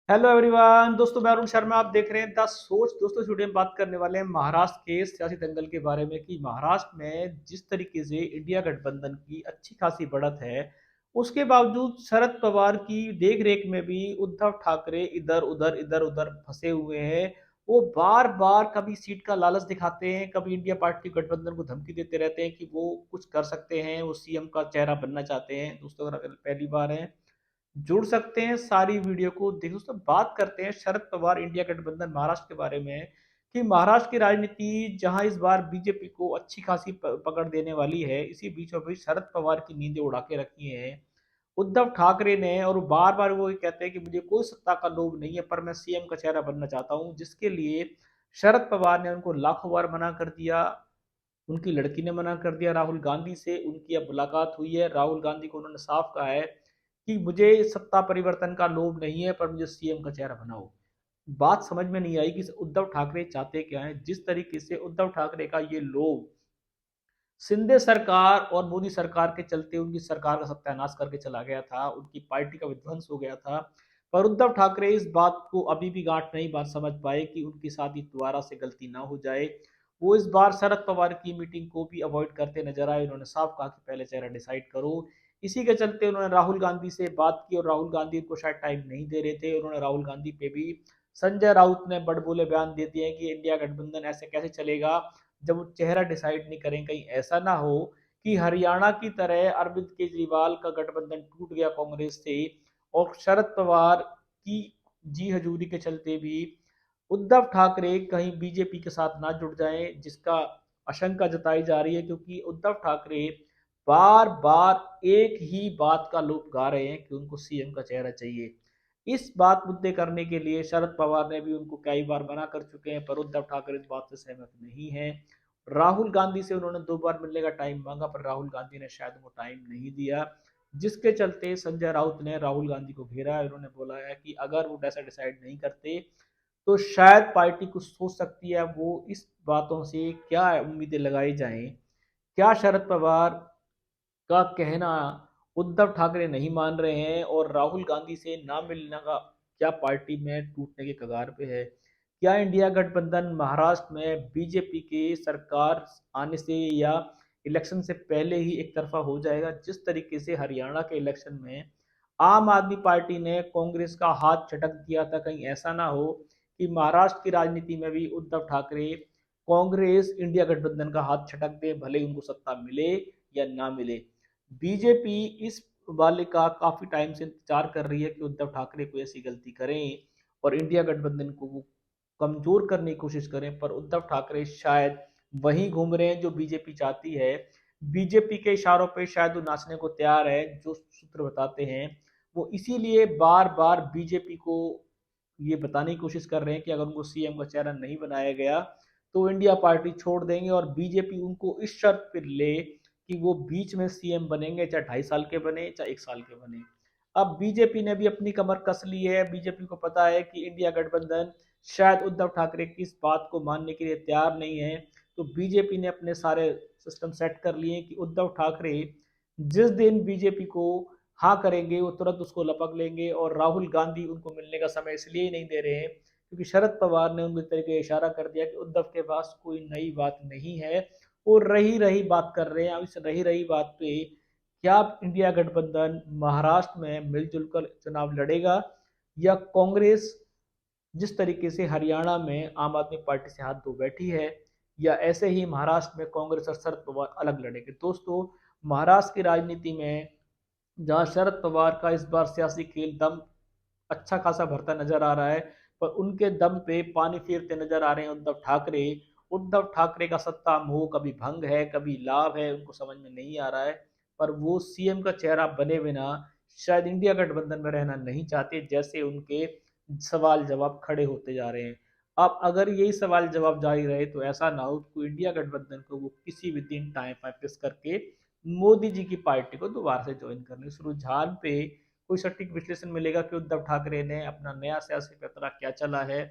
Hello everyone. दोस्तों मैं अरुण शर्मा, आप देख रहे हैं द सोच। दोस्तों इस वीडियो में बात करने वाले हैं महाराष्ट्र के सियासी दंगल के बारे में कि महाराष्ट्र में जिस तरीके से इंडिया गठबंधन की अच्छी खासी बढ़त है, उसके बावजूद शरद पवार की देख रेख में भी उद्धव ठाकरे इधर उधर फंसे हुए हैं। वो बार बार कभी सीट का लालच दिखाते हैं, कभी इंडिया पार्टी गठबंधन को धमकी देते रहते हैं कि वो कुछ कर सकते हैं, वो सीएम का चेहरा बनना चाहते हैं। दोस्तों अगर पहली बार है, जुड़ सकते हैं, सारी वीडियो को देख। दोस्तों बात करते हैं शरद पवार इंडिया गठबंधन महाराष्ट्र के बारे में कि महाराष्ट्र की राजनीति जहां इस बार बीजेपी को अच्छी खासी पकड़ देने वाली है, इसी बीचों बीच शरद पवार की नींदें उड़ा के रखी हैं उद्धव ठाकरे ने। और बार बार वो ये कहते हैं कि मुझे कोई सत्ता का लोभ नहीं है, पर मैं सीएम का चेहरा बनना चाहता हूं, जिसके लिए शरद पवार ने उनको लाखों बार मना कर दिया। उनकी लड़की ने मना कर दिया, राहुल गांधी से उनकी अब मुलाकात हुई है। राहुल गांधी को उन्होंने साफ कहा है कि मुझे सत्ता परिवर्तन का लोभ नहीं है, पर मुझे सीएम का चेहरा बनाओ। बात समझ में नहीं आई कि उद्धव ठाकरे चाहते क्या है। जिस तरीके से उद्धव ठाकरे का ये लोभ शिंदे सरकार और मोदी सरकार के चलते उनकी सरकार का सत्यानाश करके चला गया था, उनकी पार्टी का विध्वंस हो गया था, पर उद्धव ठाकरे इस बात को अभी भी गांठ नहीं बात समझ पाए कि उनके साथ ही दोबारा से गलती ना हो जाए। वो इस बार शरद पवार की मीटिंग को भी अवॉइड करते नजर आए। उन्होंने साफ कहा कि पहले चेहरा डिसाइड करो। इसी के चलते उन्होंने राहुल गांधी से बात की और राहुल गांधी को शायद टाइम नहीं दे रहे थे। उन्होंने राहुल गांधी पे भी संजय राउत ने बड़बोले बयान दे दिए कि इंडिया गठबंधन ऐसे कैसे चलेगा जब वो चेहरा डिसाइड नहीं करें। कहीं ऐसा ना हो कि हरियाणा की तरह अरविंद केजरीवाल का गठबंधन टूट गया कांग्रेस से और शरद पवार की जी हजूरी के चलते भी उद्धव ठाकरे कहीं बीजेपी के साथ ना जुड़ जाएं, जिसका आशंका जताई जा रही है। क्योंकि उद्धव ठाकरे बार बार एक ही बात का लोप गा रहे हैं कि उनको सीएम का चेहरा चाहिए। इस बात मुद्दे करने के लिए शरद पवार ने भी उनको कई बार मना कर चुके हैं, पर उद्धव ठाकरे इस बात से सहमत नहीं है। राहुल गांधी से उन्होंने 2 बार मिलने का टाइम मांगा, पर राहुल गांधी ने शायद वो टाइम नहीं दिया, जिसके चलते संजय राउत ने राहुल गांधी को घेरा है। उन्होंने बोला है कि अगर वो ऐसा डिसाइड नहीं करते तो शायद पार्टी कुछ सोच सकती है। वो इस बातों से क्या उम्मीदें लगाई जाएं, क्या शरद पवार का कहना उद्धव ठाकरे नहीं मान रहे हैं और राहुल गांधी से ना मिलने का क्या पार्टी में टूटने के कगार पे है। क्या इंडिया गठबंधन महाराष्ट्र में बीजेपी के सरकार आने से या इलेक्शन से पहले ही एक तरफा हो जाएगा, जिस तरीके से हरियाणा के इलेक्शन में आम आदमी पार्टी ने कांग्रेस का हाथ झटक दिया था। कहीं ऐसा ना हो कि महाराष्ट्र की राजनीति में भी उद्धव ठाकरे कांग्रेस इंडिया गठबंधन का हाथ छटक दे, भले ही उनको सत्ता मिले या ना मिले। बीजेपी इस वाले का काफी टाइम से इंतजार कर रही है कि उद्धव ठाकरे कोई ऐसी गलती करें और इंडिया गठबंधन को वो कमजोर करने की कोशिश करें, पर उद्धव ठाकरे शायद वहीं घूम रहे हैं जो बीजेपी चाहती है। बीजेपी के इशारों पे शायद वो नाचने को तैयार है, जो सूत्र बताते हैं। वो इसीलिए बार बार बीजेपी को ये बताने की कोशिश कर रहे हैं कि अगर उनको सीएम का चेहरा नहीं बनाया गया तो इंडिया पार्टी छोड़ देंगे, और बीजेपी उनको इस शर्त पर ले कि वो बीच में सीएम बनेंगे, चाहे 2.5 साल के बने चाहे 1 साल के बने। अब बीजेपी ने भी अपनी कमर कस ली है। बीजेपी को पता है कि इंडिया गठबंधन शायद उद्धव ठाकरे की इस बात को मानने के लिए तैयार नहीं है। तो बीजेपी ने अपने सारे सिस्टम सेट कर लिए कि उद्धव ठाकरे जिस दिन बीजेपी को हाँ करेंगे वो तुरंत उसको लपक लेंगे। और राहुल गांधी उनको मिलने का समय इसलिए ही नहीं दे रहे हैं क्योंकि शरद पवार ने उनको तरीके इशारा कर दिया कि उद्धव के पास कोई नई बात नहीं है, वो रही रही बात कर रहे हैं। इस रही रही बात पे क्या इंडिया गठबंधन महाराष्ट्र में मिलजुल कर चुनाव लड़ेगा, या कांग्रेस जिस तरीके से हरियाणा में आम आदमी पार्टी से हाथ धो बैठी है, या ऐसे ही महाराष्ट्र में कांग्रेस और शरद पवार अलग लड़ेंगे। दोस्तों महाराष्ट्र की राजनीति में जहां शरद पवार का इस बार सियासी खेल दम अच्छा खासा भरता नजर आ रहा है, पर उनके दम पे पानी फेरते नजर आ रहे हैं उद्धव ठाकरे। उद्धव ठाकरे का सत्ता मोह कभी भंग है कभी लाभ है, उनको समझ में नहीं आ रहा है। पर वो सीएम का चेहरा बने बिना शायद इंडिया गठबंधन में रहना नहीं चाहते, जैसे उनके सवाल जवाब खड़े होते जा रहे हैं। अब अगर यही सवाल जवाब जारी रहे तो ऐसा ना हो कि इंडिया गठबंधन को वो किसी भी दिन टाइम वापस करके मोदी जी की पार्टी को दोबारा से ज्वाइन कर ले। इस रुझान पे कोई सटीक विश्लेषण मिलेगा कि उद्धव ठाकरे ने अपना नया सियासी पैतरा क्या चला है,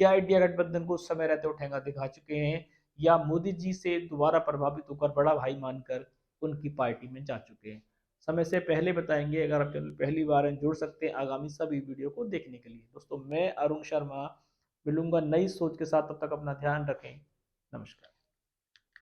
क्या इंडिया गठबंधन को उस समय रहते हुए ठेंगा दिखा चुके हैं, या मोदी जी से दोबारा प्रभावित होकर बड़ा भाई मानकर उनकी पार्टी में जा चुके हैं। समय से पहले बताएंगे। अगर आप चैनल पहली बार हैं, जुड़ सकते हैं आगामी सभी वीडियो को देखने के लिए। दोस्तों मैं अरुण शर्मा मिलूंगा नई सोच के साथ, तब तक अपना ध्यान रखें। नमस्कार।